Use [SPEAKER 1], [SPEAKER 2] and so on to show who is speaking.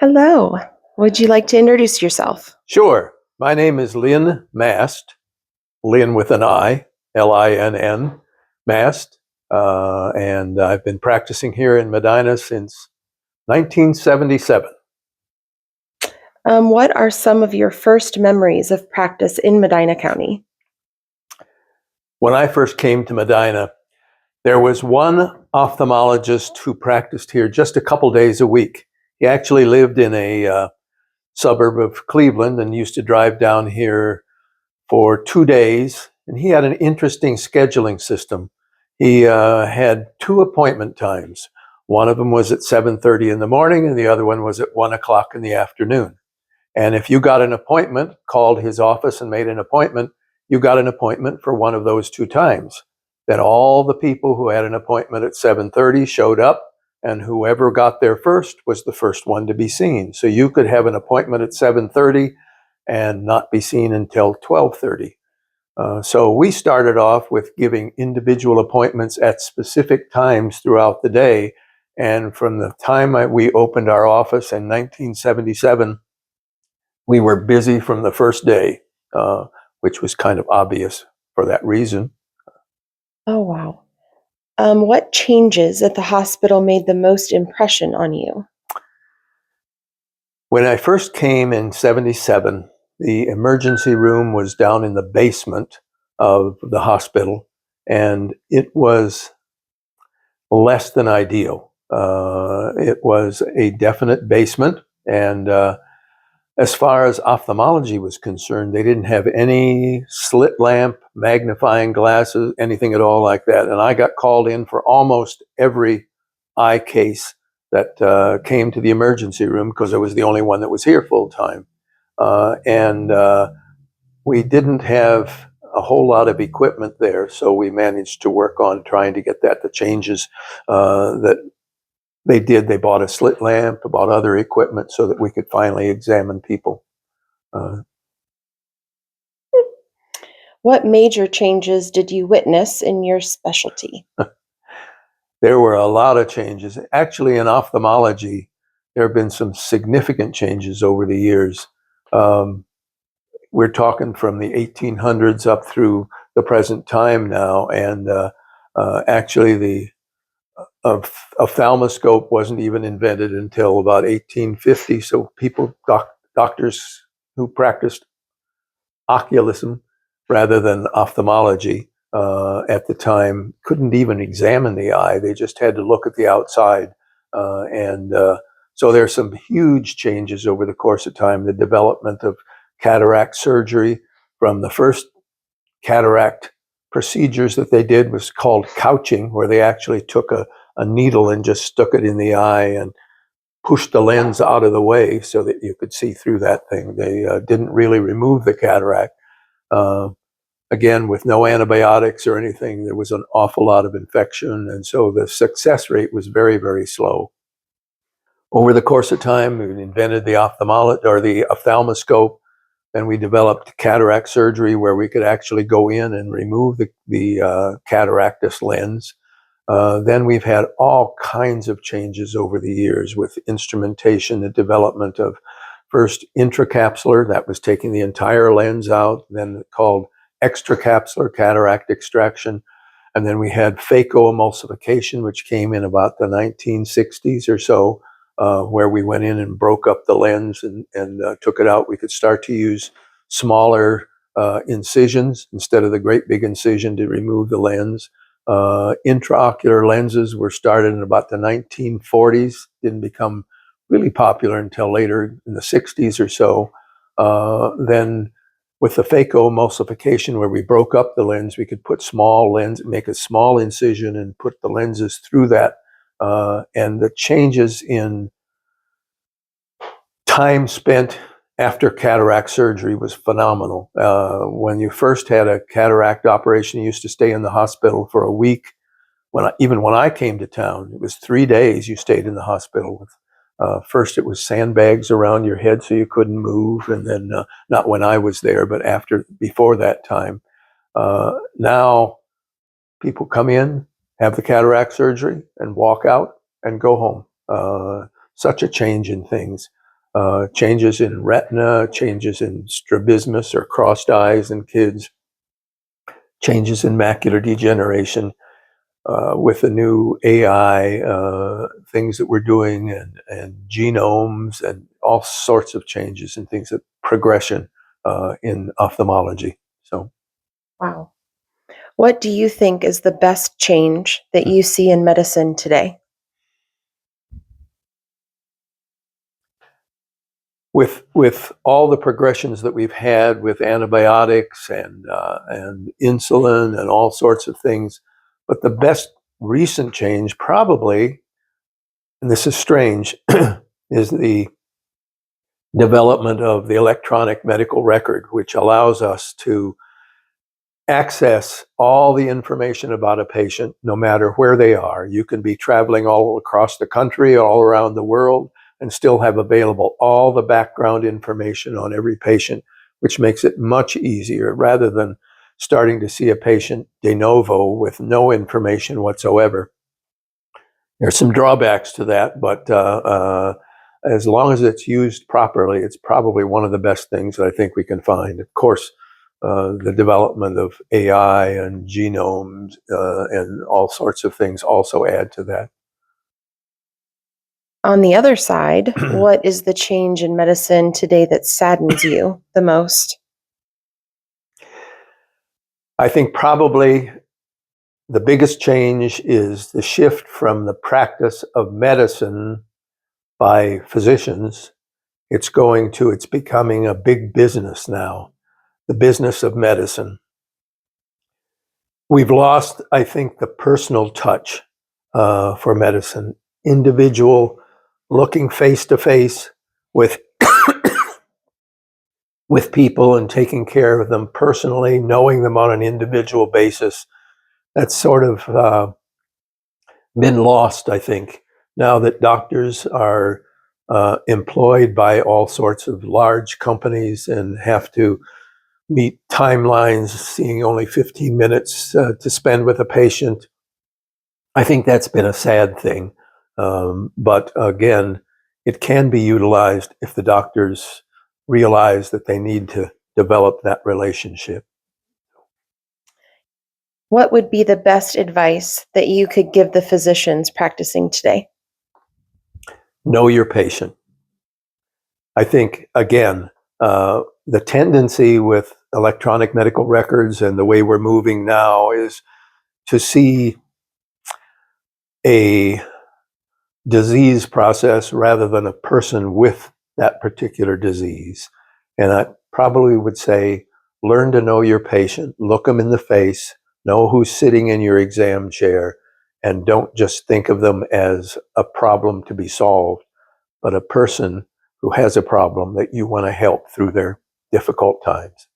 [SPEAKER 1] Hello. Would you like to introduce yourself?
[SPEAKER 2] Sure. My name is Lynn Mast, Lynn with an I, Linn, Mast, and I've been practicing here in Medina since 1977.
[SPEAKER 1] What are some of your first memories of practice in Medina County?
[SPEAKER 2] When I first came to Medina, there was one ophthalmologist who practiced here just a couple days a week. He actually lived in a suburb of Cleveland and used to drive down here for 2 days, and he had an interesting scheduling system. He had two appointment times. One of them was at 7:30 in the morning, and the other one was at 1 o'clock in the afternoon. And if you got an appointment, called his office and made an appointment, you got an appointment for one of those two times. Then all the people who had an appointment at 7:30 showed up, and whoever got there first was the first one to be seen. So you could have an appointment at 7:30 and not be seen until 12:30. So we started off with giving individual appointments at specific times throughout the day. And from the time we opened our office in 1977, we were busy from the first day, which was kind of obvious for that reason.
[SPEAKER 1] Oh, wow. What changes at the hospital made the most impression on you?
[SPEAKER 2] When I first came in 77, the emergency room was down in the basement of the hospital, and it was less than ideal. It was a definite basement, and as far as ophthalmology was concerned, they didn't have any slit lamp, magnifying glasses, anything at all like that. And I got called in for almost every eye case that came to the emergency room because I was the only one that was here full time. And we didn't have a whole lot of equipment there, so we managed to work on trying to get that. The changes that they did, they bought a slit lamp, bought other equipment so that we could finally examine people.
[SPEAKER 1] What major changes did you witness in your specialty?
[SPEAKER 2] There were a lot of changes. Actually, in ophthalmology, there have been some significant changes over the years. Um, we're talking from the 1800s up through the present time now, and actually the ophthalmoscope wasn't even invented until about 1850. So doctors who practiced oculism rather than ophthalmology at the time couldn't even examine the eye. They just had to look at the outside. And so there's some huge changes over the course of time. The development of cataract surgery, from the first cataract procedures that they did was called couching, where they actually took a needle and just stuck it in the eye and pushed the lens out of the way so that you could see through that thing. They didn't really remove the cataract. Uh, Again, with no antibiotics or anything, there was an awful lot of infection, and so the success rate was very, very slow. Over the course of time, we invented the ophthalmoscope, and we developed cataract surgery, where we could actually go in and remove the cataractus lens. Then we've had all kinds of changes over the years with instrumentation, the development of first intracapsular, that was taking the entire lens out, then called extracapsular cataract extraction. And then we had phacoemulsification, which came in about the 1960s or so, where we went in and broke up the lens and took it out. We could start to use smaller incisions instead of the great big incision to remove the lens. Intraocular lenses were started in about the 1940s, didn't become really popular until later in the 60s or so. Then with the phacoemulsification, where we broke up the lens, we could put make a small incision and put the lenses through that. And the changes in time spent after cataract surgery was phenomenal. When you first had a cataract operation, you used to stay in the hospital for a week. Even when I came to town, it was 3 days you stayed in the hospital. First, it was sandbags around your head so you couldn't move, and then not when I was there, but before that time. Now, people come in, have the cataract surgery, and walk out and go home. Such a change in things. changes in retina, changes in strabismus or crossed eyes in kids, changes in macular degeneration with the new AI things that we're doing and genomes and all sorts of changes and things that progression in ophthalmology. So
[SPEAKER 1] Wow. What do you think is the best change that you see in medicine today?
[SPEAKER 2] with all the progressions that we've had with antibiotics and insulin and all sorts of things, but the best recent change probably, and this is strange, is the development of the electronic medical record, which allows us to access all the information about a patient no matter where they are. You can be traveling all across the country, all around the world, and still have available all the background information on every patient, which makes it much easier rather than starting to see a patient de novo with no information whatsoever. There's some drawbacks to that, but as long as it's used properly, it's probably one of the best things that I think we can find. Of course, the development of AI and genomes and all sorts of things also add to that.
[SPEAKER 1] On the other side, what is the change in medicine today that saddens you the most?
[SPEAKER 2] I think probably the biggest change is the shift from the practice of medicine by physicians. It's becoming a big business now, the business of medicine. We've lost, I think, the personal touch for medicine, individual, looking face to face with with people and taking care of them personally, knowing them on an individual basis. That's sort of been lost, I think, now that doctors are employed by all sorts of large companies and have to meet timelines, seeing only 15 minutes to spend with a patient. I think that's been a sad thing. But again, it can be utilized if the doctors realize that they need to develop that relationship.
[SPEAKER 1] What would be the best advice that you could give the physicians practicing today?
[SPEAKER 2] Know your patient. I think, again, the tendency with electronic medical records and the way we're moving now is to see a disease process rather than a person with that particular disease. And I probably would say, learn to know your patient, look them in the face, know who's sitting in your exam chair, and don't just think of them as a problem to be solved, but a person who has a problem that you want to help through their difficult times.